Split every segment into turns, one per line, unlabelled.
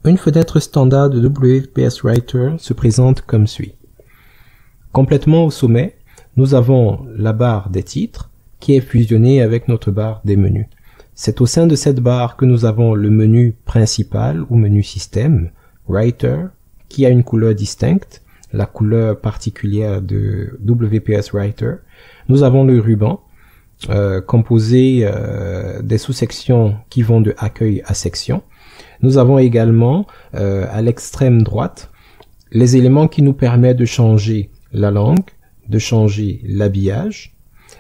Une fenêtre standard de WPS Writer se présente comme suit. Complètement au sommet, nous avons la barre des titres qui est fusionnée avec notre barre des menus. C'est au sein de cette barre que nous avons le menu principal ou menu système, Writer, qui a une couleur distincte, la couleur particulière de WPS Writer. Nous avons le ruban, composé des sous-sections qui vont de accueil à section. Nous avons également, à l'extrême droite, les éléments qui nous permettent de changer la langue, de changer l'habillage,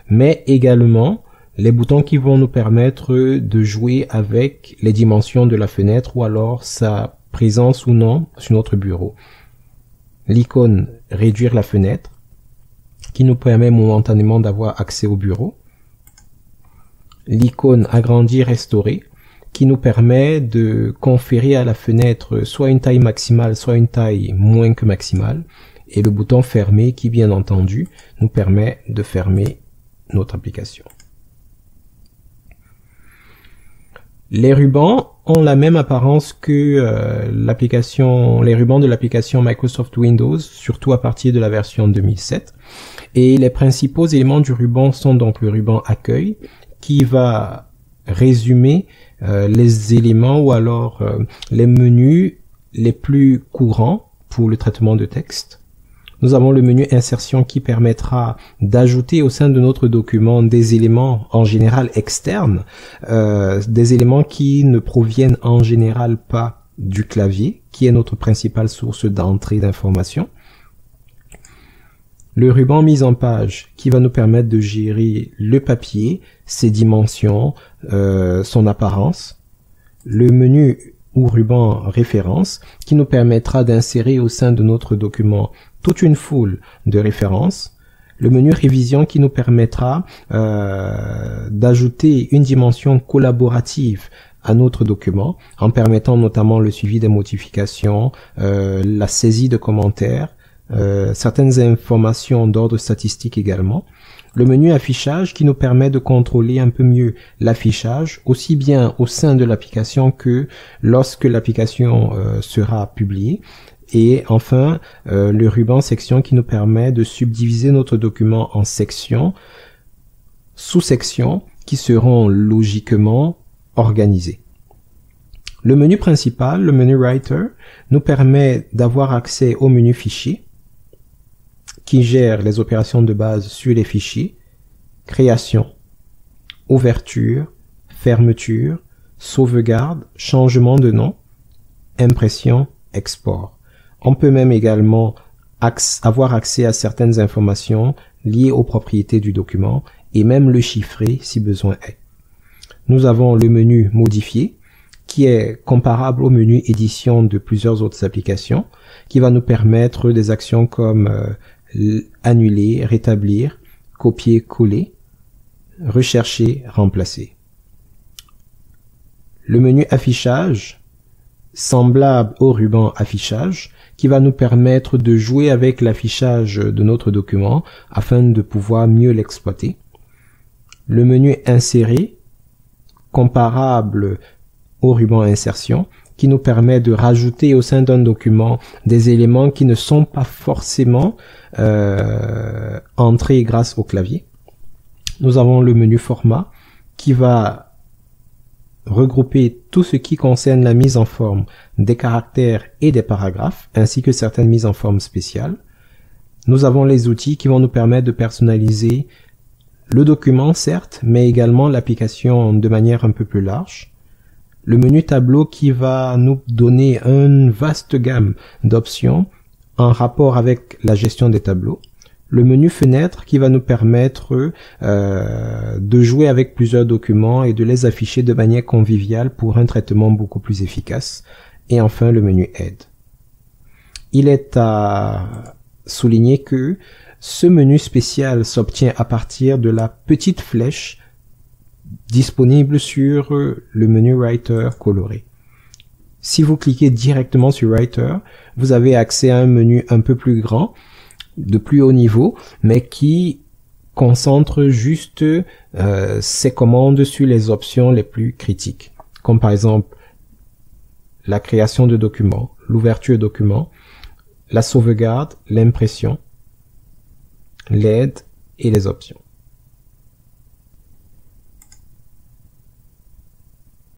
mais également les boutons qui vont nous permettre de jouer avec les dimensions de la fenêtre ou alors sa présence ou non sur notre bureau. L'icône réduire la fenêtre qui nous permet momentanément d'avoir accès au bureau. L'icône agrandir restaurer qui nous permet de conférer à la fenêtre soit une taille maximale, soit une taille moins que maximale. Et le bouton fermer qui, bien entendu, nous permet de fermer notre application. Les rubans ont la même apparence que les rubans de l'application Microsoft Windows, surtout à partir de la version 2007. Et les principaux éléments du ruban sont donc le ruban accueil, qui va résumer les éléments ou alors les menus les plus courants pour le traitement de texte. Nous avons le menu insertion qui permettra d'ajouter au sein de notre document des éléments en général externes, des éléments qui ne proviennent en général pas du clavier, qui est notre principale source d'entrée d'informations. Le ruban mise en page qui va nous permettre de gérer le papier, ses dimensions, son apparence. Le menu ou ruban référence qui nous permettra d'insérer au sein de notre document toute une foule de références. Le menu révision qui nous permettra d'ajouter une dimension collaborative à notre document en permettant notamment le suivi des modifications, la saisie de commentaires, certaines informations d'ordre statistique également. Le menu affichage qui nous permet de contrôler un peu mieux l'affichage, aussi bien au sein de l'application que lorsque l'application sera publiée. Et enfin, le ruban section qui nous permet de subdiviser notre document en sections, sous-sections qui seront logiquement organisées. Le menu principal, le menu Writer, nous permet d'avoir accès au menu fichier qui gère les opérations de base sur les fichiers, création, ouverture, fermeture, sauvegarde, changement de nom, impression, export. On peut même également avoir accès à certaines informations liées aux propriétés du document et même le chiffrer si besoin est. Nous avons le menu modifier qui est comparable au menu édition de plusieurs autres applications qui va nous permettre des actions comme annuler, rétablir, copier, coller, rechercher, remplacer. Le menu affichage, semblable au ruban affichage, qui va nous permettre de jouer avec l'affichage de notre document afin de pouvoir mieux l'exploiter. Le menu insérer, comparable au ruban insertion, qui nous permet de rajouter au sein d'un document des éléments qui ne sont pas forcément entrés grâce au clavier. Nous avons le menu format qui va regrouper tout ce qui concerne la mise en forme des caractères et des paragraphes, ainsi que certaines mises en forme spéciales. Nous avons les outils qui vont nous permettre de personnaliser le document, certes, mais également l'application de manière un peu plus large. Le menu tableau qui va nous donner une vaste gamme d'options en rapport avec la gestion des tableaux. Le menu fenêtre qui va nous permettre de jouer avec plusieurs documents et de les afficher de manière conviviale pour un traitement beaucoup plus efficace. Et enfin le menu aide. Il est à souligner que ce menu spécial s'obtient à partir de la petite flèche disponible sur le menu Writer coloré. Si vous cliquez directement sur Writer, vous avez accès à un menu un peu plus grand, de plus haut niveau, mais qui concentre juste ses commandes sur les options les plus critiques, comme par exemple la création de documents, l'ouverture de documents, la sauvegarde, l'impression, l'aide et les options.